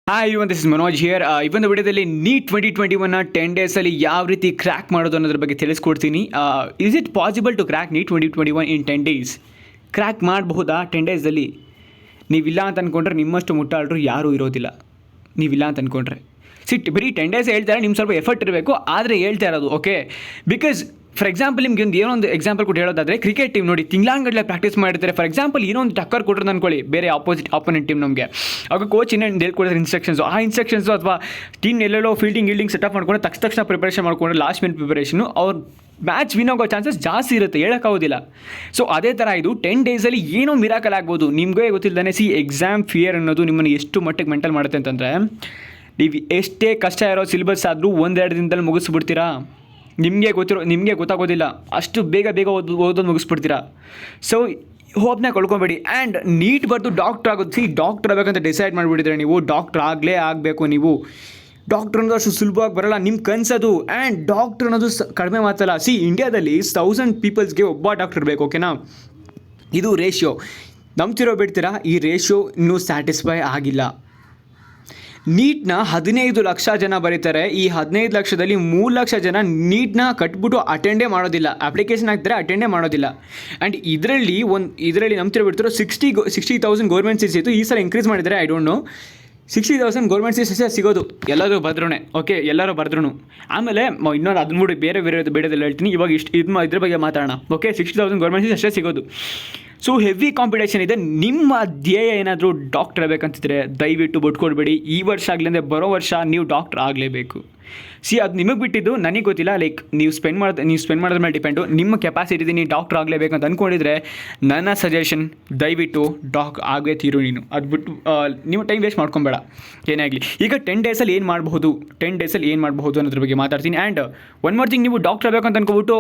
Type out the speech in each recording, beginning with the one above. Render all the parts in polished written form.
Hi even this is Manoj here. ಇವೊಂದು ವಿಡಿಯೋದಲ್ಲಿ NEET 2021 10 ಡೇಸಲ್ಲಿ ಯಾವ ರೀತಿ ಕ್ರ್ಯಾಕ್ ಮಾಡೋದು ಅನ್ನೋದ್ರ ಬಗ್ಗೆ ತಿಳಿಸ್ಕೊಡ್ತೀನಿ. Is it possible to crack NEET 2021 in 10 days? Crack ಮಾಡಬಹುದಾ 10 ಡೇಸಲ್ಲಿ? ನೀವಿಲ್ಲ ಅಂತ ಅಂದ್ಕೊಂಡ್ರೆ ನಿಮ್ಮಷ್ಟು ಮುಟ್ಟಾಳರು ಯಾರೂ ಇರೋದಿಲ್ಲ. ನೀವಿಲ್ಲ ಅಂತ ಅಂದ್ಕೊಂಡ್ರೆ ಬರೀ 10 ಡೇಸ್ ಹೇಳ್ತಾರೆ, ನಿಮ್ಮ ಸ್ವಲ್ಪ ಎಫರ್ಟ್ ಇರಬೇಕು. ಆದರೆ ಹೇಳ್ತಾ ಇರೋದು ಓಕೆ, ಬಿಕಾಸ್ ಫಾರ್ ಎಕ್ಸಾಂಪಲ್ ನಿಮ್ಗೆ ಏನೋ ಒಂದು ಎಕ್ಸಾಂಪಲ್ ಕೊಟ್ಟು ಹೇಳೋದಾದರೆ, ಕ್ರಿಕೆಟ್ ಟೀಮ್ ನೋಡಿ ತಿಂಗಳಾಂಗಡಲೆ ಪ್ರಾಕ್ಟೀಸ್ ಮಾಡಿರ್ತಾರೆ. ಫಾರ್ ಎಕ್ಸಾಂಪಲ್ ಏನೋ ಒಂದು ಟಕ್ಕರ್ ಕೊಟ್ಟರು ಅಂದ್ಕೊಳ್ಳಿ, ಬೇರೆ ಆಪೋನೆಂಟ್ ಟೀಮ್ ನಮಗೆ, ಆಗ ಕೋಚ್ ಇನ್ನೇನು ಹೇಳ್ಕೊಡ್ತಾರೆ ಇನ್ಸ್ಟ್ರಕ್ಷನ್ಸು. ಆ ಇನ್ಸ್ಟ್ರಕ್ಷನ್ಸು ಅಥವಾ ಟೀಮ್ ಎಲ್ಲೆಲ್ಲೋ ಫೀಲ್ಡಿಂಗ್ ಸೆಟಪ್ ಮಾಡ್ಕೊಂಡು ತಕ್ಷಣ ಪ್ರಿಪರೇಷನ್ ಮಾಡ್ಕೊಂಡು ಲಾಸ್ಟ್ ಮಿನಿಟ್ ಪ್ರಿಪರೇಷನು ಅವ್ರು ಮ್ಯಾಚ್ ವಿನ್ ಆಗೋ ಚಾನ್ಸಸ್ ಜಾಸ್ತಿ ಇರುತ್ತೆ, ಹೇಳೋಕ್ಕಾಗೋದಿಲ್ಲ. ಸೊ ಅದೇ ಥರ ಇದು 10 ಡೇಸಲ್ಲಿ ಏನೋ ಮಿರಾಕಲ್ ಆಗ್ಬೋದು. ನಿಮಗೇ ಗೊತ್ತಿಲ್ಲದೇ ಎಕ್ಸಾಮ್ ಫಿಯರ್ ಅನ್ನೋದು ನಿಮ್ಮನ್ನು ಎಷ್ಟು ಮಟ್ಟಿಗೆ ಮೆಂಟಲ್ ಮಾಡುತ್ತೆ ಅಂತಂದರೆ, ನೀವು ಎಷ್ಟೇ ಕಷ್ಟ ಇರೋ ಸಿಲೆಬಸ್ ಆದರೂ 1-2 ದಿನದಲ್ಲಿ ಮುಗಿಸ್ಬಿಡ್ತೀರಾ. ನಿಮಗೆ ಗೊತ್ತಾಗೋದಿಲ್ಲ, ಅಷ್ಟು ಬೇಗ ಓದೋದು ಮುಗಿಸ್ಬಿಡ್ತೀರಾ. ಸೊ ಹೋಪ್ನ ಕಳ್ಕೊಬೇಡಿ. ಆ್ಯಂಡ್ ನೀಟ್ ಬರ್ದು ಡಾಕ್ಟ್ರ್ ಆಗೋದು. ಡಾಕ್ಟ್ರ್ ಆಗಬೇಕಂತ ಡಿಸೈಡ್ ಮಾಡಿಬಿಟ್ಟಿದ್ರೆ ನೀವು ಡಾಕ್ಟ್ರ್ ಆಗಬೇಕು. ನೀವು ಡಾಕ್ಟ್ರ್ ಅನ್ನೋದು ಅಷ್ಟು ಸುಲಭವಾಗಿ ಬರೋಲ್ಲ, ನಿಮ್ಮ ಕನಸದು. ಆ್ಯಂಡ್ ಡಾಕ್ಟ್ರ್ ಅನ್ನೋದು ಕಡಿಮೆ ಮಾತಲ್ಲ. ಇಂಡಿಯಾದಲ್ಲಿ 1000 ಪೀಪಲ್ಸ್ಗೆ ಒಬ್ಬ ಡಾಕ್ಟ್ರ್ ಇರಬೇಕು, ಓಕೆನಾ? ಇದು ರೇಷಿಯೋ. ನಂಬ್ತಿರೋ ಬಿಡ್ತೀರಾ, ಈ ರೇಷಿಯೋ ಇನ್ನೂ ಸ್ಯಾಟಿಸ್ಫೈ ಆಗಿಲ್ಲ. ನೀಟ್ನ 15 ಲಕ್ಷ ಜನ ಬರೀತಾರೆ. ಈ 15 ಲಕ್ಷದಲ್ಲಿ 3 ಲಕ್ಷ ಜನ ನೀಟ್ನ ಕಟ್ಬಿಟ್ಟು ಅಟೆಂಡೇ ಮಾಡೋದಿಲ್ಲ. ಅಪ್ಲಿಕೇಶನ್ ಹಾಕ್ತಾರೆ, ಅಟೆಂಡೇ ಮಾಡೋದಿಲ್ಲ. ಆ್ಯಂಡ್ ಇದರಲ್ಲಿ ನಂಬ್ತಿರೋ ಬಿಡ್ತಿರೋ 60,000 ಗೌರ್ಮೆಂಟ್ ಸೀಟ್ಸ್ ಇತ್ತು. ಈ ಸಲ ಇನ್ಕ್ರೀಸ್ ಮಾಡಿದ್ದಾರೆ, I don't know. 60,000 government seats ಸಿಗೋದು, ಎಲ್ಲರೂ ಬರೆದ್ರೂ ಓಕೆ, ಎಲ್ಲರೂ ಬರೆದ್ರೂ. ಆಮೇಲೆ ಇನ್ನೊಂದು ಅದನ್ನ ಬೇರೆ ಬೇರೆದಲ್ಲಿ ಹೇಳ್ತೀನಿ. ಇವಾಗ ಇದ್ರ ಬಗ್ಗೆ ಮಾತಾಡೋಣ, ಓಕೆ? 60,000 ಗೌರ್ಮೆಂಟ್ ಸೀಟ್ಸ್ ಅಷ್ಟೇ ಸಿಗೋದು. ಸೊ ಹೆವಿ ಕಾಂಪಿಟೇಷನ್ ಇದೆ. ನಿಮ್ಮ ಧ್ಯೇಯ ಏನಾದರೂ ಡಾಕ್ಟರ್ ಆಗಬೇಕಂತಿದ್ರೆ ದಯವಿಟ್ಟು ಬಿಟ್ಕೊಡ್ಬೇಡಿ. ಈ ವರ್ಷ ಆಗಲಿಂದ ಬರೋ ವರ್ಷ ನೀವು ಡಾಕ್ಟರ್ ಆಗಲೇಬೇಕು. ಅದು ನಿಮಗೆ ಬಿಟ್ಟಿದ್ದು, ನನಗೆ ಗೊತ್ತಿಲ್ಲ. ಲೈಕ್ ನೀವು ಸ್ಪೆಂಡ್ ಮಾಡೋದ್ರ ಮೇಲೆ ಡಿಪೆಂಡು. ನಿಮ್ಮ ಕೆಪಾಸಿಟಿ ನೀವು ಡಾಕ್ಟರ್ ಆಗಲೇಬೇಕು ಅಂತ ಅಂದ್ಕೊಂಡಿದ್ರೆ ನನ್ನ ಸಜೆಷನ್, ದಯವಿಟ್ಟು ಆಗೇ ತೀರು ನೀನು. ಅದು ಬಿಟ್ಟು ನೀವು ಟೈಮ್ ವೇಸ್ಟ್ ಮಾಡ್ಕೊಬೇಡ ಏನೇ ಆಗಲಿ. ಈಗ 10 ಡೇಸಲ್ಲಿ ಏನು ಮಾಡಬಹುದು ಅನ್ನೋದ್ರ ಬಗ್ಗೆ ಮಾತಾಡ್ತೀನಿ. ಆ್ಯಂಡ್ ಒನ್ ಮೋರ್ ಥಿಂಗ್, ನೀವು ಡಾಕ್ಟರ್ ಆಗಬೇಕು ಅಂತ ಅಂದ್ಕೊಬಿಟ್ಟು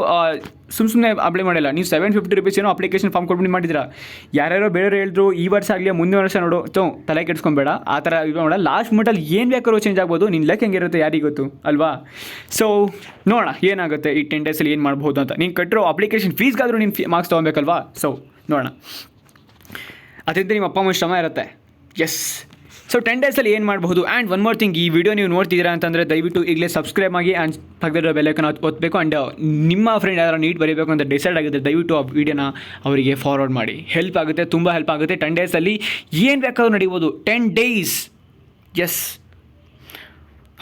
ಸುಮ್ಮನೆ ಅಪ್ಲೈ ಮಾಡಿಲ್ಲ. ನೀವು 750 ರೂಪೀಸ್ ಏನೋ ಅಪ್ಲಿಕೇಶನ್ ಫಾರ್ಮ್ ಕೊಟ್ಬಿಟ್ಟು ಮಾಡಿದ್ದೀರಾ. ಯಾರ್ಯಾರೋ ಬೇರೆಯವರು ಹೇಳಿದ್ರು ಈ ವರ್ಷ ಆಗಲಿ ಮುಂದಿನ ವರ್ಷ ನೋಡು, ತಲೆ ಕೆಡಿಸ್ಕೊಬೇಡ. ಆ ಥರ ಇದು ಮಾಡೋಣ. ಲಾಸ್ಟ್ ಮಿನಿಟಲ್ಲಿ ಏನು ಬೇಕಾದ್ರೂ ಚೇಂಜ್ ಆಗ್ಬೋದು. ನಿನ್ನ ಲೆಕ್ಕ ಹೆಂಗಿರುತ್ತೆ ಯಾರಿಗೆ ಗೊತ್ತು ಅಲ್ವಾ? ಸೊ ನೋಡೋಣ ಏನಾಗುತ್ತೆ ಈ 10 ಡೇಸಲ್ಲಿ ಏನು ಮಾಡ್ಬೋದು ಅಂತ. ನೀನು ಕಟ್ಟಿರೋ ಅಪ್ಲಿಕೇಶನ್ ಫೀಸ್ಗಾದರೂ ನೀನು ಮಾರ್ಕ್ಸ್ ತೊಗೊಬೇಕಲ್ವಾ? ಸೊ ನೋಡೋಣ. ಅದರಿಂದ ನಿಮ್ಮ ಅಪ್ಪ ಅಮ್ಮ ಶ್ರಮ ಇರುತ್ತೆ. ಎಸ್. ಸೊ 10 ಡೇಸಲ್ಲಿ ಏನು ಮಾಡಬಹುದು? ಆ್ಯಂಡ್ ಒನ್ ಮೋರ್ ಥಿಂಗ್, ಈ ವಿಡಿಯೋ ನೀವು ನೋಡ್ತಿದ್ದೀರಾ ಅಂತಂದರೆ ದಯವಿಟ್ಟು ಈಗಲೇ ಸಬ್ಸ್ಕ್ರೈಬ್ ಆಗಿ ಆ್ಯಂಡ್ ಪಕ್ಕದಲ್ಲಿರೋ ಬೆಲ್ಲೈಕನ್ ಒತ್ತಬೇಕು. ಆ್ಯಂಡ್ ನಿಮ್ಮ ಫ್ರೆಂಡ್ ಯಾರು ನೀಟ್ ಬರೀಬೇಕು ಅಂತ ಡಿಸೈಡ್ ಆಗುತ್ತೆ, ದಯವಿಟ್ಟು ಆ ವಿಡಿಯೋನ ಅವರಿಗೆ ಫಾರ್ವರ್ಡ್ ಮಾಡಿ. ಹೆಲ್ಪ್ ಆಗುತ್ತೆ, ತುಂಬ ಹೆಲ್ಪ್ ಆಗುತ್ತೆ. 10 ಡೇಸಲ್ಲಿ ಏನು ಬೇಕಾದ್ರೂ ನಡೀಬೋದು. 10 ಡೇಸ್. Yes,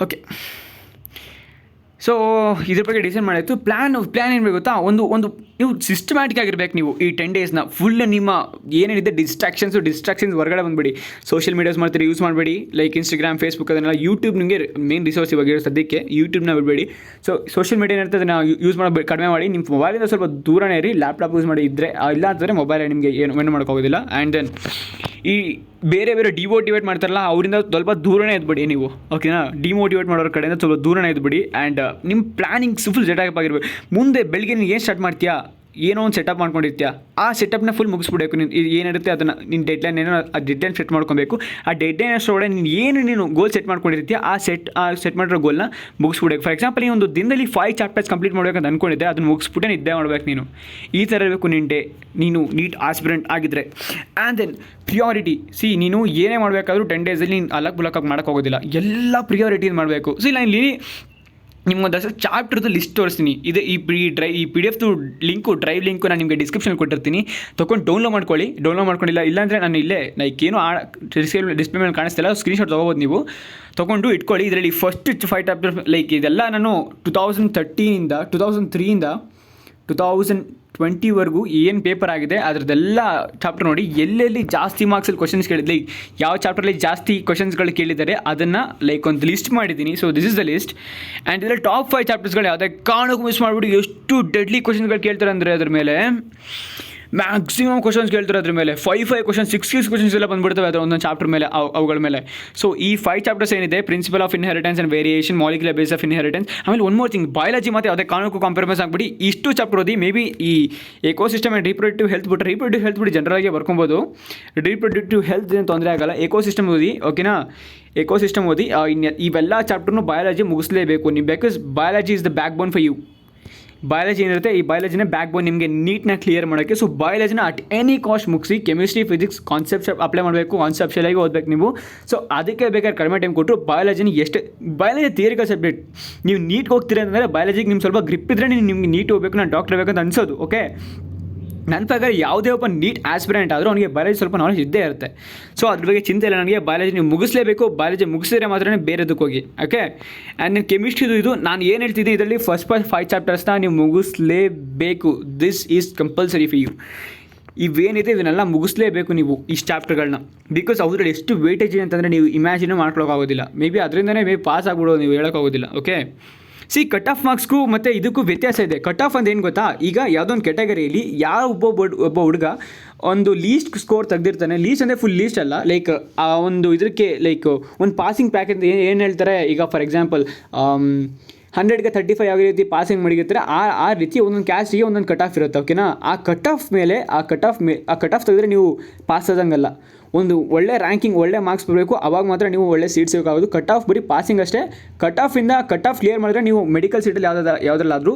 okay. ಸೊ ಇದ್ರ ಬಗ್ಗೆ ಡಿಸೈಡ್ ಮಾಡಿತ್ತು. ಪ್ಲ್ಯಾನ್ ಏನು ಬೇಕು ಗೊತ್ತಾ? ಒಂದು ನೀವು ಸಿಸ್ಟಮ್ಯಾಟಿಕ್ ಆಗಿರ್ಬೇಕು. ನೀವು ಈ 10 ಡೇಸ್ನ ಫುಲ್ ನಿಮ್ಮ ಏನೇನಿದೆ ಡಿಸ್ಟ್ರಾಕ್ಷನ್ಸ್ ಹೊರಗಡೆ ಬಂದುಬಿಡಿ. ಸೋಷಿಯಲ್ ಮೀಡಿಯಾಸ್ ಮಾಡ್ತೀರಿ, ಯೂಸ್ ಮಾಡಬೇಡಿ. ಲೈಕ್ ಇನ್ಸ್ಟಾಗ್ರಾಮ್, ಫೇಸ್ಬುಕ್, ಅದನ್ನೆಲ್ಲ. ಯೂಟ್ಯೂಬ್ ನಿಮಗೆ ಮೇನ್ ರಿಸೋರ್ಸ್ ಇವಾಗ ಸದ್ಯಕ್ಕೆ ಯೂಟ್ಯೂಬ್ನ ಬಿಡಬೇಡಿ. ಸೊ ಸೋಷಿಯಲ್ ಮೀಡಿಯಾ ಇರ್ತದೆ, ನಾವು ಯೂಸ್ ಮಾಡೋದು ಕಡಿಮೆ ಮಾಡಿ. ನಿಮ್ಮ ಮೊಬೈಲಿಂದ ಸ್ವಲ್ಪ ದೂರನೇ ಇರಿ. ಲ್ಯಾಪ್ಟಾಪ್ ಯೂಸ್ ಮಾಡಿ ಇದ್ದರೆ, ಇಲ್ಲ ಅಂತಂದರೆ ಮೊಬೈಲ್ ನಿಮಗೆ ಏನು ಮಾಡೋಕ್ಕಾಗೋದಿಲ್ಲ. ಆ್ಯಂಡ್ ದೆನ್ ಈ ಬೇರೆ ಡಿಮೋಟಿವೇಟ್ ಮಾಡ್ತಾರಲ್ಲ, ಅವರಿಂದ ಸ್ವಲ್ಪ ದೂರನೇ ಇದ್ಬಿಡಿ ನೀವು, ಓಕೆನಾ? ಡಿಮೋಟಿವೇಟ್ ಮಾಡೋರ ಕಡೆಯಿಂದ ಸ್ವಲ್ಪ ದೂರನೇ ಇದ್ಬಿಡಿ. ಆ್ಯಂಡ್ ನಿಮ್ಮ ಪ್ಲ್ಯಾನಿಂಗ್ ಫುಲ್ ಸೆಟಪ್ ಆಗಿರ್ಬೇಕು. ಮುಂದೆ ಬೆಳಗ್ಗೆ ನೀನು ಏನು ಸ್ಟಾರ್ಟ್ ಮಾಡ್ತೀಯಾ, ಏನೋ ಒಂದು ಸೆಟಪ್ ಮಾಡ್ಕೊಂಡಿರ್ತೀಯ, ಆ ಸೆಟಪ್ನ ಫುಲ್ ಮುಗಿಸ್ಬಿಡಬೇಕು. ನೀನು ಏನಿರುತ್ತೆ ಅದನ್ನು, ನಿನ್ನ ಡೆಡ್ಲೈನ್ ಏನೋ ಆ ಡೆಡ್ಲೈನ್ ಸೆಟ್ ಮಾಡ್ಕೊಬೇಕು. ಆ ಡೆಡ್ಲೈನ್ ಅಷ್ಟೊಳಗೆ ನೀನು ಗೋಲ್ ಸೆಟ್ ಮಾಡ್ಕೊಂಡಿರ್ತೀಯ, ಆ ಸೆಟ್ ಮಾಡಿರೋ ಗೋಲ್ನ ಮುಗಿಸ್ಬಿಡಬೇಕು. ಫಾರ್ ಎಕ್ಸಾಂಪಲ್, ನೀನು ಒಂದು ದಿನದಲ್ಲಿ 5 ಚಾಪ್ಟರ್ಸ್ ಕಂಪ್ಲೀಟ್ ಮಾಡಬೇಕಂತ ಅಂದ್ಕೊಂಡಿದ್ದೆ, ಅದನ್ನು ಮುಗಿಸ್ಬಿಟ್ಟೆ ನಿದ್ದೆ ಮಾಡಬೇಕು ನೀನು. ಈ ಥರ ಇರಬೇಕು ನಿನ್ನ ಡೇ, ನೀನು ನೀಟ್ ಆಸ್ಪಿರೆಂಟ್ ಆಗಿದ್ದರೆ. And then priority. ನೀನು ಏನೇ ಮಾಡಬೇಕಾದ್ರೂ 10 ಡೇಸಲ್ಲಿ ನೀನು ಅಲಕ್ ಬುಲಕ್ಕಾಗಿ ಮಾಡೋಕ್ಕೋಗೋದಿಲ್ಲ. ಎಲ್ಲ ಪ್ರಿಯಾರಿಟೀಸ್ ಮಾಡಬೇಕು. ನಾನು ಇಲ್ಲಿ ನಿಮ್ಗೊಂದು ಚಾಪ್ಟರ್ದು ಲಿಸ್ಟ್ ತೋರಿಸ್ತೀನಿ. ಇದು ಈ PDF ಡ್ರೈವ್ ಲಿಂಕು ನಾನು ನಿಮಗೆ ಡಿಸ್ಕ್ರಿಪ್ಷನ್ ಕೊಟ್ಟಿರ್ತೀನಿ. ತೊಗೊಂಡು ಡೌನ್ಲೋಡ್ ಮಾಡ್ಕೊಂಡಿಲ್ಲ ಇಲ್ಲಾಂದರೆ ನಾನು ಇಲ್ಲೇ ಏನೋ ಡಿಸ್ಪ್ಲೇ ಮೇಲೆ ಕಾಣಿಸ್ತಿಲ್ಲ, ಸ್ಕ್ರೀನ್ಶಾಟ್ ತೊಗೋಬೋದು. ನೀವು ತೊಗೊಂಡು ಇಟ್ಕೊಳ್ಳಿ. ಇದರಲ್ಲಿ ಫಸ್ಟ್ 5 ಚಾಪ್ಟರ್, ಇದೆಲ್ಲ ನಾನು 2013ಇಂದ 2003ಇಂದ 2020ವರೆಗೂ ಏನು ಪೇಪರ್ ಆಗಿದೆ ಅದರದ್ದೆಲ್ಲ ಚಾಪ್ಟರ್ ನೋಡಿ. ಎಲ್ಲೆಲ್ಲಿ ಜಾಸ್ತಿ ಮಾರ್ಕ್ಸಲ್ಲಿ ಕ್ವಶನ್ಸ್ ಕೇಳಿದ್ಲಿ, ಯಾವ ಚಾಪ್ಟರ್ಲಿ ಜಾಸ್ತಿ ಕ್ವಶನ್ಸ್ಗಳು ಕೇಳಿದ್ದಾರೆ ಅದನ್ನು ಒಂದು ಲಿಸ್ಟ್ ಮಾಡಿದ್ದೀನಿ. So this is the list. And ಇದರಲ್ಲಿ ಟಾಪ್ 5 ಚಾಪ್ಟರ್ಸ್ಗಳು ಯಾವುದೇ ಕಾರಣಕ್ಕೂ ಮಿಸ್ ಮಾಡಿಬಿಟ್ಟು ಎಷ್ಟು ಡೆಡ್ಲಿ ಕ್ವಶನ್ಸ್ಗಳು ಕೇಳ್ತಾರೆ ಅಂದರೆ ಅದ್ರ ಮೇಲೆ ಮ್ಯಾಕ್ಸಿಮಮ್ ಕ್ವಶನ್ಸ್ ಕೇಳ್ತಾರೆ. ಅದ್ರ ಮೇಲೆ 5 ಕ್ವಶನ್ಸ್ 6 ಕ್ವಶನ್ಸ್ ಎಲ್ಲ ಬಂದುಬಿಡ್ತವೆ ಅದರ ಒಂದೊಂದು ಚಾಪ್ಟರ್ ಮೇಲೆ, ಅವುಗಳ ಮೇಲೆ. ಸೊ ಈ 5 ಚಾಪ್ಟರ್ಸ್ ಏನಿದೆ, principle of inheritance and variation, molecular base of inheritance, ಆಮೇಲೆ ಒನ್ ಮೋರ್ ಥಿಂಗ್, ಬಯಾಲಜಿ ಮತ್ತು ಯಾವುದೇ ಕಾರಣಕ್ಕೂ ಕಾಂಪ್ರಮೈಸ್ ಆಗಿಬಿಡಿ. ಇಷ್ಟು ಚಾಪ್ಟರ್ ಓದಿ ಮೇ ಬಿ ಈ ಎಕೋಸಿಸ್ಟಮ್ ಆ್ಯಂಡ್ ರಿಪ್ರೊಡಕ್ಟಿವ್ ಹೆಲ್ತ್ ಬಿಟ್ಟು ಜನರಾಗಿ ಬರ್ಕೊಬೋದು. ರಿಪ್ರೊಡಕ್ಟಿವ್ ಹೆಲ್ತ್ ಏನು ತೊಂದರೆ ಆಗಲ್ಲ. ಎಕೋಸಿಸ್ಟಮ್ ಓದಿ, ಓಕೆನಾ? ಎಕೋಸಿಸ್ಟಮ್ ಓದಿ. ಇವೆಲ್ಲ ಚಾಪ್ಟರ್ನು ಬಯಾಲಜಿ ಮುಗಿಸ್ಲೇಬೇಕು ನೀವು, because biology is the backbone for you. Biology ಏನಿರುತ್ತೆ, ಈ ಬಯಾಲಜಿನೇ ಬ್ಯಾಕ್ ಬೋನ್ ನಿಮಗೆ ನೀಟ್ನ ಕ್ಲಿಯರ್ ಮಾಡೋಕ್ಕೆ. ಸೊ ಬಯಾಲಜಿನ ಅಟ್ ಎನಿ ಕಾಸ್ಟ್ ಮುಗಿಸಿ ಕೆಮಿಸ್ಟ್ರಿ ಫಿಸಿಕ್ಸ್ ಕಾನ್ಸೆಪ್ಟ್ ಅಪ್ಲೈ ಮಾಡಬೇಕು, ಕಾನ್ಸೆಪ್ಷಲಾಗಿ ಓದಬೇಕು ನೀವು. ಸೊ ಅದಕ್ಕೆ ಬೇಕಾದ್ರೆ ಕಡಿಮೆ ಟೈಮ್ ಕೊಟ್ಟರು ಬಯಾಲಜಿನ ಎಷ್ಟು ಬಯಾಲಜಿ ಥಿಯರಿಕಲ್ ಸಬ್ಜೆಕ್ಟ್ ನೀವು ನೀಟ್ಗೆ ಹೋಗ್ತೀರಾ ಅಂತಂದರೆ ಬಯಾಲಜಿಗೆ ನಿಮ್ಗೆ ಸ್ವಲ್ಪ ಗ್ರಿಪ್ ಇದ್ದರೆ ನಿಮ್ಗೆ ನೀಟ್ ಹೋಗಬೇಕು, ನಾನು ಡಾಕ್ಟರ್ ಆಗಬೇಕಂತ ಅನ್ಸೋದು. ಓಕೆ, ನನ್ನ ಪ್ರಕಾರ ಯಾವುದೇ ಒಬ್ಬ ನೀಟ್ ಆಸ್ಪಿರೆಂಟ್ ಆದರೂ ಅವನಿಗೆ ಬಯಾಲಜಿ ಸ್ವಲ್ಪ ನಾಲೆಜ್ ಇದ್ದೇ ಇರುತ್ತೆ. ಸೊ ಅದ್ರ ಬಗ್ಗೆ ಚಿಂತೆ ಇಲ್ಲ ನನಗೆ. ಬಯಾಲಜಿ ನೀವು ಮುಗಿಸ್ಲೇಬೇಕು, ಬಯಾಲಜಿ ಮುಗಿಸಿದ್ರೆ ಮಾತ್ರ ಬೇರೆದಕ್ಕೆ ಹೋಗಿ. ಓಕೆ, ಆ್ಯಂಡ್ ನೀವು ಕೆಮಿಸ್ಟ್ರಿದು ಇದು ನಾನು ಏನು ಹೇಳ್ತಿದ್ದೀನಿ, ಇದರಲ್ಲಿ ಫಸ್ಟ್ 5 ಚಾಪ್ಟರ್ಸ್ನ ನೀವು ಮುಗಿಸ್ಲೇಬೇಕು. This is compulsory for you. ಇವೇನಿದೆ ಇವನ್ನೆಲ್ಲ ಮುಗಿಸ್ಲೇಬೇಕು ನೀವು ಈ ಚಾಪ್ಟರ್ಗಳನ್ನ. ಬಿಕಾಸ್ ಅದ್ರಲ್ಲಿ ಎಷ್ಟು ವೇಟೇಜ್ ಇದೆ ಅಂತಂದರೆ ನೀವು ಇಮ್ಯಾಜಿನೂ ಮಾಡ್ಕೊಳ್ಳೋಕ್ಕಾಗೋದಿಲ್ಲ. ಮೇ ಬಿ ಅದರಿಂದನೇ ಪಾಸ್ ಆಗ್ಬಿಡೋದು, ನೀವು ಹೇಳೋಕ್ಕಾಗೋದಿಲ್ಲ. ಓಕೆ, ಕಟ್ ಆಫ್ ಮಾರ್ಕ್ಸ್ಗೂ ಮತ್ತು ಇದಕ್ಕೂ ವ್ಯತ್ಯಾಸ ಇದೆ. ಕಟ್ ಆಫ್ ಅಂತ ಏನು ಗೊತ್ತಾ, ಈಗ ಯಾವುದೋ ಒಂದು ಕ್ಯಾಟಗರಿಯಲ್ಲಿ ಒಬ್ಬ ಹುಡುಗ ಒಂದು ಲೀಸ್ಟ್ ಸ್ಕೋರ್ ತೆಗೆದಿರ್ತಾನೆ. ಲೀಸ್ಟ್ ಅಂದರೆ ಫುಲ್ ಲೀಸ್ಟ್ ಅಲ್ಲ, ಲೈಕ್ ಆ ಒಂದು ಇದಕ್ಕೆ ಲೈಕ್ ಒಂದು ಪಾಸಿಂಗ್ ಪ್ಯಾಕೇಜ್ ಏನು ಹೇಳ್ತಾರೆ. ಈಗ ಫಾರ್ ಎಕ್ಸಾಂಪಲ್ 100ಗೆ 35 ಯಾವ ರೀತಿ ಪಾಸಿಂಗ್ ಮಾಡಿರ್ತಾರೆ, ಆ ರೀತಿ ಒಂದೊಂದು ಕ್ಯಾಸ್ಟಿಗೆ ಒಂದೊಂದು ಕಟ್ ಆಫ್ ಇರುತ್ತೆ. ಓಕೆನಾ, ಆ ಕಟ್ ಆಫ್ ಮೇಲೆ ಆ ಕಟ್ ಆಫ್ ತೆಗೆದ್ರೆ ನೀವು ಪಾಸ್ ಆದಂಗಲ್ಲ. ಒಂದು ಒಳ್ಳೆ ರ್ಯಾಂಕಿಂಗ್, ಒಳ್ಳೆ ಮಾರ್ಕ್ಸ್ ಬರಬೇಕು, ಅವಾಗ ಮಾತ್ರ ನೀವು ಒಳ್ಳೆ ಸೀಟ್ ಸಿಗೋಕ್ಕಾಗೋದು. ಕಟ್ ಆಫ್ ಬರೀ ಪಾಸಿಂಗ್ ಅಷ್ಟೇ. ಕಟ್ ಆಫ್ ಕ್ಲಿಯರ್ ಮಾಡಿದ್ರೆ ನೀವು ಮೆಡಿಕಲ್ ಸೀಟಲ್ಲಿ ಯಾವುದ್ರಲ್ಲಾದರೂ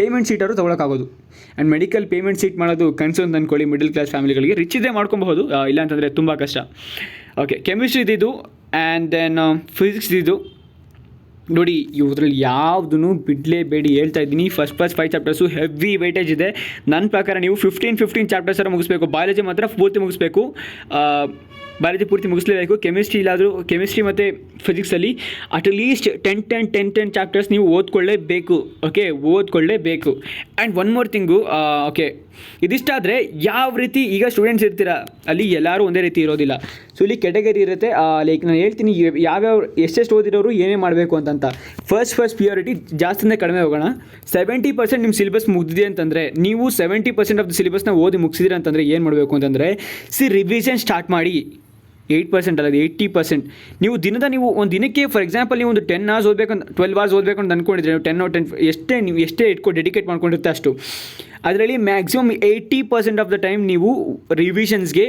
ಪೇಮೆಂಟ್ ಸೀಟಾದರೂ ತೊಗೊಳಕ್ಕಾಗೋದು. ಆ್ಯಂಡ್ ಮೆಡಿಕಲ್ ಪೇಮೆಂಟ್ ಸೀಟ್ ಮಾಡೋದು ಕನಸು ಅಂತ ಅಂದ್ಕೊಳ್ಳಿ. ಮಿಡಲ್ ಕ್ಲಾಸ್ ಫ್ಯಾಮಿಲಿಗಳಿಗೆ ರಿಚ್ ಇದ್ದರೆ ಮಾಡ್ಕೊಬಹುದು, ಇಲ್ಲ ಅಂತಂದರೆ ತುಂಬ ಕಷ್ಟ. ಓಕೆ, ಕೆಮಿಸ್ಟ್ರಿ ಇದ್ದಿದ್ದು ಆ್ಯಂಡ್ ದೆನ್ ಫಿಸಿಕ್ಸ್ ಇದ್ದಿದ್ದು ನೋಡಿ. ಇವ್ರಲ್ಲಿ ಯಾವುದೂ ಬಿಡಲೇಬೇಡಿ, ಹೇಳ್ತಾ ಇದ್ದೀನಿ. ಫಸ್ಟ್ 5 ಚಾಪ್ಟರ್ಸು ಹೆವಿ ವೇಟೇಜ್ ಇದೆ. ನನ್ನ ಪ್ರಕಾರ ನೀವು 15 ಚಾಪ್ಟರ್ಸರ ಮುಗಿಸ್ಬೇಕು. ಬಯಾಲಜಿ ಮಾತ್ರ ಪೂರ್ತಿ ಮುಗಿಸ್ಬೇಕು, ಬಯಾಲಜಿ ಪೂರ್ತಿ ಮುಗಿಸ್ಲೇಬೇಕು. ಕೆಮಿಸ್ಟ್ರಿ ಮತ್ತು ಫಿಸಿಕ್ಸಲ್ಲಿ ಅಟ್ಲೀಸ್ಟ್ 10 ಚಾಪ್ಟರ್ಸ್ ನೀವು ಓದ್ಕೊಳ್ಳೇಬೇಕು. ಓಕೆ, ಓದ್ಕೊಳ್ಳೇಬೇಕು. And one more thing, okay, ಇದಿಷ್ಟಾದರೆ ಯಾವ ರೀತಿ ಈಗ ಸ್ಟೂಡೆಂಟ್ಸ್ ಇರ್ತೀರ ಅಲ್ಲಿ ಎಲ್ಲರೂ ಒಂದೇ ರೀತಿ ಇರೋದಿಲ್ಲ. ಸೊ ಇಲ್ಲಿ ಕೆಟಗರಿ ಇರುತ್ತೆ. ಲೈಕ್ ನಾನು ಹೇಳ್ತೀನಿ ಯಾವ್ಯಾವ ಎಷ್ಟೆಷ್ಟು ಓದಿರೋರು ಏನೇ ಮಾಡಬೇಕು ಅಂತಂತ. ಫಸ್ಟ್ ಪ್ರಿಯಾರಿಟಿ ಜಾಸ್ತಿನೇ ಕಡಿಮೆ ಹೋಗೋಣ. 70% ನಿಮ್ಮ ಸಿಲೆಬಸ್ ಮುಗಿದಿದೆ ಅಂತಂದರೆ, ನೀವು 70% ಆಫ್ ದ ಸಿಲೆಬಸ್ನ ಓದಿ ಮುಗಿಸಿದ್ರೆ ಅಂತಂದರೆ ಏನು ಮಾಡಬೇಕು ಅಂತಂದರೆ, ರಿವಿಷನ್ ಸ್ಟಾರ್ಟ್ ಮಾಡಿ. 8% ಅಲ್ಲ, 80%. ನೀವು ಒಂದು ದಿನಕ್ಕೆ ಫಾರ್ ಎಕ್ಸಾಂಪಲ್ ನೀವು ಒಂದು 10 hours ಓದಬೇಕಂತ 12 hours ಓದಬೇಕು ಅಂತ ಅಂದ್ಕೊಂಡಿದ್ರೆ, ನೀವು ಎಷ್ಟೇ ಡೆಡಿಕೇಟ್ ಮಾಡ್ಕೊಂಡಿರುತ್ತೆ ಅಷ್ಟು. ಅದರಲ್ಲಿ ಮ್ಯಾಕ್ಸಿಮಮ್ 80% ಆಫ್ ದ ಟೈಮ್ ನೀವು ರಿವಿಷನ್ಸ್ಗೆ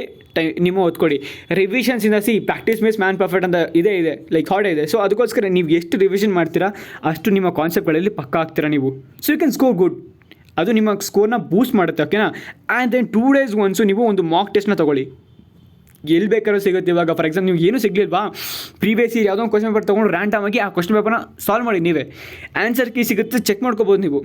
ನಿಮ್ಮ ಓದ್ಕೊಡಿ. ರಿವಿಷನ್ಸಿಂದ ಪ್ರಾಕ್ಟೀಸ್ ಮೇಕ್ಸ್ ಮ್ಯಾನ್ ಪರ್ಫೆಕ್ಟ್ ಅಂತ ಇದೆ ಲೈಕ್ ಹಾರ್ಡ್ ಇದೆ. ಸೊ ಅದಕ್ಕೋಸ್ಕರ ನೀವು ಎಷ್ಟು ರಿವಿಷನ್ ಮಾಡ್ತೀರಾ ಅಷ್ಟು ನಿಮ್ಮ ಕಾನ್ಸೆಪ್ಟ್ಗಳಲ್ಲಿ ಪಕ್ಕ ಆಗ್ತೀರಾ ನೀವು. So you can score good. ಅದು ನಿಮ್ಮ ಸ್ಕೋರ್ನ ಬೂಸ್ಟ್ ಮಾಡುತ್ತೆ. ಓಕೆನಾ, ಆ್ಯಂಡ್ ದೆನ್ 2 days ಒನ್ಸು ನೀವು ಒಂದು ಮಾಕ್ ಟೆಸ್ಟ್ನ ತೊಗೊಳ್ಳಿ. ಎಲ್ಲಿ ಬೇಕಾದ್ರೂ ಸಿಗುತ್ತೆ. ಇವಾಗ ಫಾರ್ ಎಕ್ಸಾಂಪಲ್ ನೀವು ಏನೂ ಸಿಗಲಿಲ್ವಾ, ಪ್ರೀವಿಯಸ್ ಇಯರ್ ಯಾವುದೋ ಒಂದು ಕ್ವಶ್ಚನ್ ಪೇಪರ್ ತೊಗೊಂಡು ರ್ಯಾಂಡಮ್ ಆಗಿ ಆ ಕ್ವಶ್ಚನ್ ಪೇಪರ್ನ ಸಾಲ್ವ್ ಮಾಡಿ ನೀವೇ. ಆನ್ಸರ್ ಕೀ ಸಿಗುತ್ತೆ, ಚೆಕ್ ಮಾಡ್ಕೋಬೋದು ನೀವು.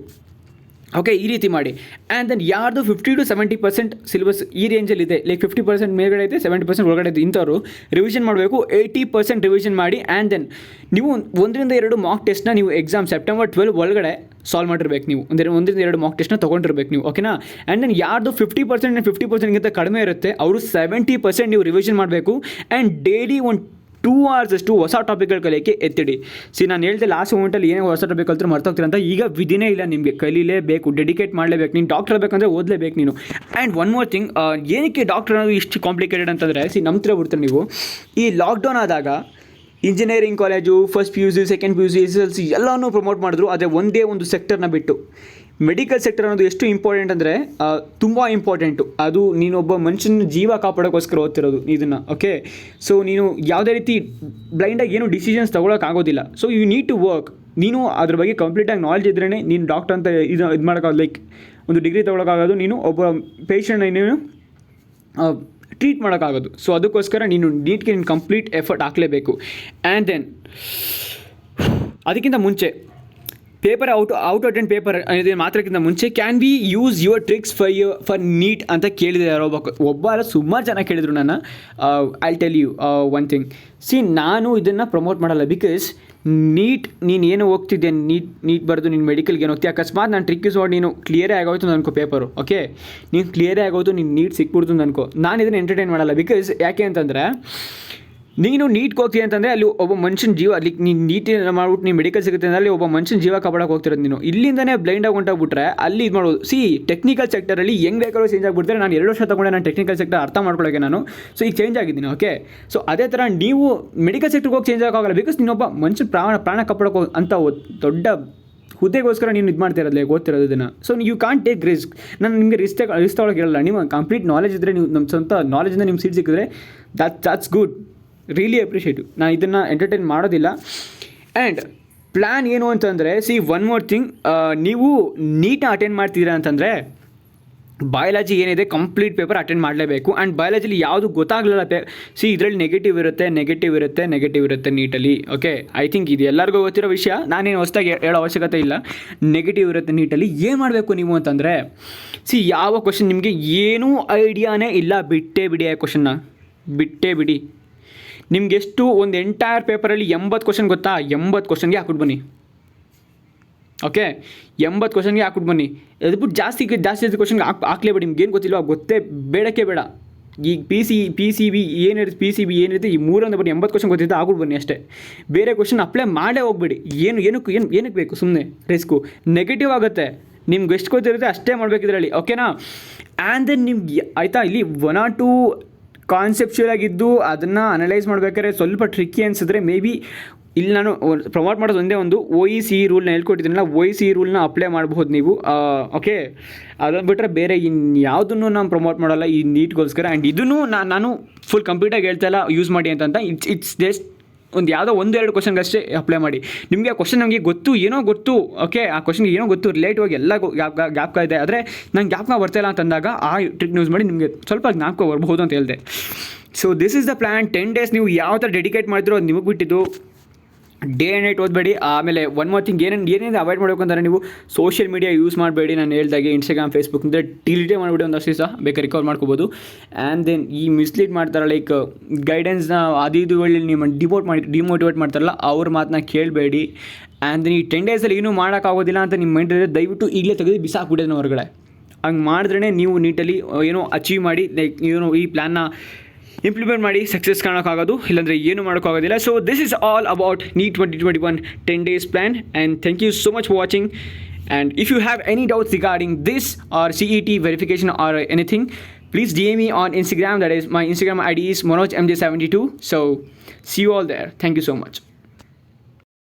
ಓಕೆ, ಈ ರೀತಿ ಮಾಡಿ. ಆ್ಯಂಡ್ ದೆನ್ ಯಾರ್ದು 50 to 70% ಸಿಲೆಬಸ್ ಈ ರೇಂಜಲ್ಲಿದೆ, ಲೈಕ್ 50% ಮೇಲ್ಗಡೆ ಇದೆ, 70% ಒಳಗಡೆ ಇದೆ, ಇಂಥವ್ರು ರಿವಿಷನ್ ಮಾಡಬೇಕು. 80% ರಿವಿಷನ್ ಮಾಡಿ. ಆ್ಯಂಡ್ ದೆನ್ ನೀವು 1-2 ಮಾಕ್ ಟೆಸ್ಟ್ನ ನೀವು ಎಕ್ಸಾಮ್ ಸೆಪ್ಟೆಂಬರ್ 12 ಒಳಗಡೆ ಸಾಲ್ವ್ ಮಾಡಿರ್ಬೇಕು. ನೀವು 1-2 ಮಾಕ್ ಟೆಸ್ಟ್ನ ತೊಗೊಂಡಿರ್ಬೇಕು ನೀವು. ಓಕೆನಾ, ಆ್ಯಂಡ್ ದೆನ್ ಯಾರ್ದು 50% 50%ಗಿಂತ ಕಡಿಮೆ ಇರುತ್ತೆ ಅವರು 70% ನೀವು ರಿವಿಷನ್ ಮಾಡಬೇಕು. ಆ್ಯಂಡ್ ಡೈಲಿ ಒಂದು 2 hours ಅಷ್ಟು ಹೊಸ ಟಾಪಿಕ್ಗಳು ಕಲಿಯೋಕ್ಕೆ ಎತ್ತಿಡಿ. ನಾನು ಹೇಳ್ದೆ ಲಾಸ್ಟ್ ಮೂಮೆಂಟಲ್ಲಿ ಏನೇ ಹೊಸ ಟಾಪಿಕ್ ಕಲ್ತ್ರೂ ಮರ್ತೋಗ್ತೀರ ಅಂತ. ಈಗ ವಿಧಿನೇ ಇಲ್ಲ, ನಿಮಗೆ ಕಲೀಲೇಬೇಕು, ಡೆಡಿಕೇಟ್ ಮಾಡಲೇಬೇಕು. ನೀನು ಡಾಕ್ಟರ್ ಆಗಬೇಕಂದ್ರೆ ಓದಲೇಬೇಕು ನೀನು. ಆ್ಯಂಡ್ ಒನ್ ಮೋರ್ ಥಿಂಗ್, ಏನಕ್ಕೆ ಡಾಕ್ಟರ್ ಅನ್ನೋದು ಇಷ್ಟು ಕಾಂಪ್ಲಿಕೇಟೆಡ್ ಅಂತಂದರೆ, ನಂಬ್ತಿರ ಬಿಡ್ತಾರೆ ನೀವು. ಈ ಲಾಕ್ಡೌನ್ ಆದಾಗ engineering college first PUC, second PUC, SSLC ಎಲ್ಲನೂ ಪ್ರಮೋಟ್ ಮಾಡಿದ್ರು. ಆದರೆ ಒಂದೇ ಒಂದು ಸೆಕ್ಟರ್ನ ಬಿಟ್ಟು. ಮೆಡಿಕಲ್ ಸೆಕ್ಟರ್ ಅನ್ನೋದು ಎಷ್ಟು ಇಂಪಾರ್ಟೆಂಟ್ ಅಂದರೆ ತುಂಬ ಇಂಪಾರ್ಟೆಂಟು. ಅದು ನೀನೊಬ್ಬ ಮನುಷ್ಯನ ಜೀವ ಕಾಪಾಡೋಕ್ಕೋಸ್ಕರ ಓದ್ತಿರೋದು ಇದನ್ನು. ಓಕೆ, ಸೊ ನೀನು ಯಾವುದೇ ರೀತಿ ಬ್ಲೈಂಡಾಗಿ ಏನು ಡಿಸಿಷನ್ಸ್ ತೊಗೊಳಕ್ಕಾಗೋದಿಲ್ಲ. So you need to work. ನೀನು ಅದ್ರ ಬಗ್ಗೆ ಕಂಪ್ಲೀಟಾಗಿ ನಾಲೆಜ್ ಇದ್ರೇ ನೀನು ಡಾಕ್ಟರ್ ಅಂತ ಇದು ಮಾಡೋಕ್ಕಾಗೋದು, ಲೈಕ್ ಒಂದು ಡಿಗ್ರಿ ತೊಗೊಳಕ್ಕಾಗೋದು, ನೀನು ಒಬ್ಬ ಪೇಷಂಟ್ನ ನೀನು ಟ್ರೀಟ್ ಮಾಡೋಕ್ಕಾಗೋದು. ಸೊ ಅದಕ್ಕೋಸ್ಕರ ನೀನು ನೀಟ್ಗೆ ನೀನು ಕಂಪ್ಲೀಟ್ ಎಫರ್ಟ್ ಹಾಕಲೇಬೇಕು. ಆ್ಯಂಡ್ ದೆನ್ ಅದಕ್ಕಿಂತ ಮುಂಚೆ ಪೇಪರ್ ಔಟ್ ಅಟೆಂಡ್ ಪೇಪರ್ ಇದೆ ಮಾತ್ರಕ್ಕಿಂತ ಮುಂಚೆ can we use your tricks for NEET ಅಂತ ಕೇಳಿದೆ ಯಾರೋ ಒಬ್ಬ ಅಲ್ಲ, ಸುಮಾರು ಜನ ಕೇಳಿದರು ನನ್ನ. I tell you one thing. ನಾನು ಇದನ್ನು ಪ್ರಮೋಟ್ ಮಾಡಲ್ಲ. ಬಿಕಾಸ್ ನೀನು ಏನು ಹೋಗ್ತಿದ್ದೆ, ನೀಟ್ ಬರೆದು ನೀನು ಮೆಡಿಕಲ್ಗೆ ಏನು ಹೋಗ್ತೀಯ, ಅಕಸ್ಮಾತ್ ನಾನು ಟ್ರಿಕ್ ಯೂಸ್ ಮಾಡಿ ನೀನು ಕ್ಲಿಯರೇ ಆಗೋಯ್ತು ಅನ್ಕೋ ಪೇಪರು. ಓಕೆ, ನೀನು ಕ್ಲಿಯರೇ ಆಗೋದು, ನೀನು ನೀಟ್ ಸಿಕ್ಬಿಡ್ತು ಅನ್ಕೋ. ನಾನು ಇದನ್ನು ಎಂಟರ್ಟೈನ್ ಮಾಡಲ್ಲ. ಬಿಕಾಸ್ ಯಾಕೆ ಅಂತಂದರೆ, ನೀನು ನೀಟ್ಗೆ ಹೋಗ್ತೀಯ ಅಂತಂದರೆ ಅಲ್ಲಿ ಒಬ್ಬ ಮನುಷ್ಯನ ಜೀವ, ಅಲ್ಲಿ ನೀನು ನೀಟ್ ಮಾಡ್ಬಿಟ್ಟು ನೀನು ಮೆಡಿಕಲ್ ಸಿಗುತ್ತೆ ಅಂದರೆ ಅಲ್ಲಿ ಒಬ್ಬ ಮನುಷ್ಯನ ಜೀವ ಕಾಪಾಡೋಕೆ ಹೋಗ್ತಿರೋದು. ನೀನು ಇಲ್ಲಿಂದನೇ ಬ್ಲೈಂಡಾಗಿ ಹೊಂಟೋಗ್ಬಿಟ್ರೆ ಅಲ್ಲಿ ಇದು ಮಾಡೋದು. ಟೆಕ್ನಿಕಲ್ ಸೆಕ್ಟರಲ್ಲಿ ಹೆಂಗೆ ಬೇಕಾದ್ರೂ ಚೇಂಜ್ ಆಗಿಬಿಡ್ತಾರೆ. ನಾನು 2 ವರ್ಷ ತೊಗೊಂಡೆ ನಾನು ಟೆಕ್ನಿಕಲ್ ಸೆಕ್ಟರ್ ಅರ್ಥ ಮಾಡ್ಕೊಳ್ಳೋಕೆ ನಾನು. ಸೊ ಈಗ ಚೇಂಜ್ ಆಗಿದ್ದೀನಿ. ಓಕೆ, ಸೊ ಅದೇ ಥರ ನೀವು ಮೆಡಿಕಲ್ ಸೆಕ್ಟರ್ಗೆ ಹೋಗಿ ಚೇಂಜ್ ಆಗೋಕ್ಕಾಗಲ್ಲ. ಬಿಕಾಸ್ ನೀನೊಬ್ಬ ಮನುಷ್ಯನ ಪ್ರಾಣ ಕಾಪಾಡೋಕೆ ಅಂತ ದೊಡ್ಡ ಹುದ್ದೆಗೋಸ್ಕರ ನೀನು ಇದು ಮಾಡ್ತಿರೋದು, ಓದ್ತಿರೋದು ಇದನ್ನು. So you can't take risk. ನಾನು ನಿಮಗೆ ರಿಸ್ಕ್ ತೊಗೊಳಕ್ಕೆ ಹೇಳಲ್ಲ. ನೀವು ಕಂಪ್ಲೀಟ್ ನಾಲೆಜ್ ಇದ್ದರೆ, ನೀವು ನಮ್ಮ ಸ್ವಂತ ನಾಲೆಜಿಂದ ನಿಮ್ಮ ಸೀಟ್ ಸಿಕ್ಕಿದ್ರೆ ದಟ್ಸ್ ಗುಡ್. Really appreciative. ನಾನು ಇದನ್ನು ಎಂಟರ್ಟೈನ್ ಮಾಡೋದಿಲ್ಲ. ಆ್ಯಂಡ್ ಪ್ಲ್ಯಾನ್ ಏನು ಅಂತಂದರೆ ಒನ್ ಮೋರ್ ಥಿಂಗ್, ನೀವು ನೀಟಾಗಿ ಅಟೆಂಡ್ ಮಾಡ್ತಿದ್ದೀರಾ ಅಂತಂದರೆ ಬಯಾಲಜಿ ಏನಿದೆ ಕಂಪ್ಲೀಟ್ ಪೇಪರ್ ಅಟೆಂಡ್ ಮಾಡಲೇಬೇಕು. ಆ್ಯಂಡ್ ಬಯಾಲಜಿಲಿ ಯಾವುದು ಗೊತ್ತಾಗಲಿಲ್ಲ ಇದರಲ್ಲಿ ನೆಗೆಟಿವ್ ಇರುತ್ತೆ ನೀಟಲ್ಲಿ. ಓಕೆ, ಐ ಥಿಂಕ್ ಇದು ಎಲ್ಲರಿಗೂ ಗೊತ್ತಿರೋ ವಿಷಯ, ನಾನೇನು ಹೊಸದಾಗಿ ಹೇಳೋ ಅವಶ್ಯಕತೆ ಇಲ್ಲ. ನೆಗೆಟಿವ್ ಇರುತ್ತೆ ನೀಟಲ್ಲಿ. ಏನು ಮಾಡಬೇಕು ನೀವು ಅಂತಂದರೆ ಯಾವ ಕ್ವಶನ್ ನಿಮಗೆ ಏನೂ ಐಡಿಯಾನೇ ಇಲ್ಲ, ಬಿಟ್ಟೇ ಬಿಡಿ. ಆ ಕ್ವಶನ್ನ ಬಿಟ್ಟೇ ಬಿಡಿ. ನಿಮ್ಗೆ ಎಷ್ಟು ಒಂದು ಎಂಟೈರ್ ಪೇಪರಲ್ಲಿ 80 ಕ್ವಶನ್ ಗೊತ್ತಾ? 80 ಕ್ವಶನ್ಗೆ ಹಾಕ್ಬಿಟ್ಟು ಬನ್ನಿ. ಓಕೆ, 80 ಕ್ವಶನ್ಗೆ ಹಾಕ್ಬಿಟ್ಟು ಬನ್ನಿ. ಅದ್ಬಿಟ್ಟು ಜಾಸ್ತಿ ಕ್ವಶನ್ಗೆ ಹಾಕ್ಲೇಬೇಡಿ. ನಿಮ್ಗೇನು ಗೊತ್ತಿಲ್ವ, ಗೊತ್ತೇ ಬೇಡಕ್ಕೆ ಬೇಡ. ಈಗ ಪಿ ಸಿ ಬಿ ಏನಿರುತ್ತೆ ಈ ಮೂರೊಂದು ಬನ್ನಿ. 80 ಕ್ವಶನ್ ಗೊತ್ತಿದ್ದು ಆಗ್ಬಿಟ್ಟು ಬನ್ನಿ ಅಷ್ಟೇ. ಬೇರೆ ಕ್ವಶನ್ ಅಪ್ಲೈ ಮಾಡೇ ಹೋಗ್ಬೇಡಿ. ಏನಕ್ಕೆ ಬೇಕು ಸುಮ್ಮನೆ ರಿಸ್ಕು? ನೆಗೆಟಿವ್ ಆಗುತ್ತೆ. ನಿಮ್ಗೆ ಎಷ್ಟು ಗೊತ್ತಿರುತ್ತೆ ಅಷ್ಟೇ ಮಾಡಬೇಕು ಇದರಲ್ಲಿ. ಓಕೆನಾ? ಆ್ಯಂಡ್ ದೆನ್ ನಿಮ್ಗೆ ಆಯಿತಾ, ಇಲ್ಲಿ 1 or 2 ಕಾನ್ಸೆಪ್ಚುಯಲ್ ಆಗಿದ್ದು ಅದನ್ನು ಅನಲೈಸ್ ಮಾಡಬೇಕಾದ್ರೆ ಸ್ವಲ್ಪ ಟ್ರಿಕ್ಕಿ ಅನಿಸಿದ್ರೆ ಮೇ ಬಿ ಇಲ್ಲಿ ನಾನು ಪ್ರಮೋಟ್ ಮಾಡೋದು ಒಂದೇ ಒಂದು OEC ರೂಲ್ನ ಹೇಳ್ಕೊಟ್ಟಿದ್ದೀನಲ್ಲ, OEC ರೂಲ್ನ ಅಪ್ಲೈ ಮಾಡಬಹುದು ನೀವು. ಓಕೆ, ಅದನ್ನು ಬಿಟ್ಟರೆ ಬೇರೆ ಯಾವುದನ್ನು ನಾನು ಪ್ರಮೋಟ್ ಮಾಡೋಲ್ಲ ಈ ನೀಟ್ಗೋಸ್ಕರ. ಆ್ಯಂಡ್ ಇದನ್ನು ನಾನು ಫುಲ್ ಕಂಪ್ಲೀಟಾಗಿ ಹೇಳ್ತಾ ಇಲ್ಲ ಯೂಸ್ ಮಾಡಿ ಅಂತ. ಇಟ್ಸ್ ಜಸ್ಟ್ ಒಂದು ಯಾವುದೋ 1-2 ಕ್ವಶನ್ಗಷ್ಟೇ ಅಪ್ಲೈ ಮಾಡಿ. ನಿಮಗೆ ಆ ಕ್ವಶನ್ ನಮಗೆ ಗೊತ್ತು. ಓಕೆ, ಆ ಕ್ವಶನ್ಗೆ ಏನೋ ಗೊತ್ತು, ರಿಲೇಟಿವ್ ಆಗಿ ಎಲ್ಲ ಜ್ಞಾಪಕ ಇದೆ. ಆದರೆ ನಂಗೆ ಜ್ಞಾಪಕ ಬರ್ತಾಯಿಲ್ಲ ಅಂತಂದಾಗ ಆ ಟ್ರಿಕ್ ಯೂಸ್ ಮಾಡಿ ನಿಮಗೆ ಸ್ವಲ್ಪ ಜ್ಞಾಪಕ ಬರ್ಬೋದು ಅಂತ ಹೇಳಿದೆ. So this is the plan. 10 days ನೀವು ಯಾವ ಥರ ಡೆಡಿಕೇಟ್ ಮಾಡಿದ್ರು ಅದು ನಿಮಗೆ ಬಿಟ್ಟಿದ್ದು. ಡೇ ಆ್ಯಂಡ್ ನೈಟ್ ಓದಬೇಡಿ. ಆಮೇಲೆ ಒನ್ ಮೋರ್ ಥಿಂಗ್, ಏನೇನು ಅವಾಯ್ಡ್ ಮಾಡಬೇಕು ಅಂದರೆ ನೀವು ಸೋಷಿಯಲ್ ಮೀಡಿಯಾ ಯೂಸ್ ಮಾಡಬೇಡಿ. ನಾನು ಹೇಳ್ದಾಗೆ ಇನ್ಸ್ಟಾಗ್ರಾಮ್, ಫೇಸ್ಬುಕ್ ಅಂದರೆ ಡಿಲೀಟೇ ಮಾಡಿಬಿಡಿ. ಒಂದಷ್ಟು ದಿವಸ ಬೇಕಾದ್ರೆ ರಿಕವರ್ ಮಾಡ್ಕೋಬೋದು. ಆ್ಯಂಡ್ ದೆನ್ ಈ ಮಿಸ್ಲೀಡ್ ಮಾಡ್ತಾರೆ, ಲೈಕ್ ಗೈಡೆನ್ಸ್ನ ಅದು ಒಳ್ಳೆ ನಿಮ್ಮ ಡಿಮೋಟಿವೇಟ್ ಮಾಡ್ತಾರಲ್ಲ, ಅವ್ರ ಮಾತನ್ನ ಕೇಳಬೇಡಿ. ಆ್ಯಂಡ್ ದೆನ್ ಈ 10 daysಲ್ಲಿ ಏನೂ ಮಾಡೋಕ್ಕಾಗೋದಿಲ್ಲ ಅಂತ ನಿಮ್ಮ ಮೈಂಡಲ್ಲಿ ದಯವಿಟ್ಟು ಈಗಲೇ ತೆಗೆದು ಬಿಸಾಕ್ಬಿಡೋದು ಹೊರಗಡೆ. ಹಂಗೆ ಮಾಡಿದ್ರೇ ನೀವು ನೀಟಲ್ಲಿ ಏನೋ ಅಚೀವ್ ಮಾಡಿ, ಲೈಕ್ ಏನೋ ಈ ಪ್ಲ್ಯಾನ್ನ ಇಂಪ್ಲಿಮೆಂಟ್ ಮಾಡಿ ಸಕ್ಸಸ್ ಕಾಣೋಕ್ಕಾಗೋದು, ಇಲ್ಲಾಂದರೆ ಏನು ಮಾಡೋಕ್ಕಾಗೋದಿಲ್ಲ. So this is all about NEET 2021 10 days plan, and thank you so much for watching. And if you have any doubts regarding this or CET verification or anything, please DM me on Instagram. That is, my Instagram ID is ManojMJ72. So see you all there. Thank you so much.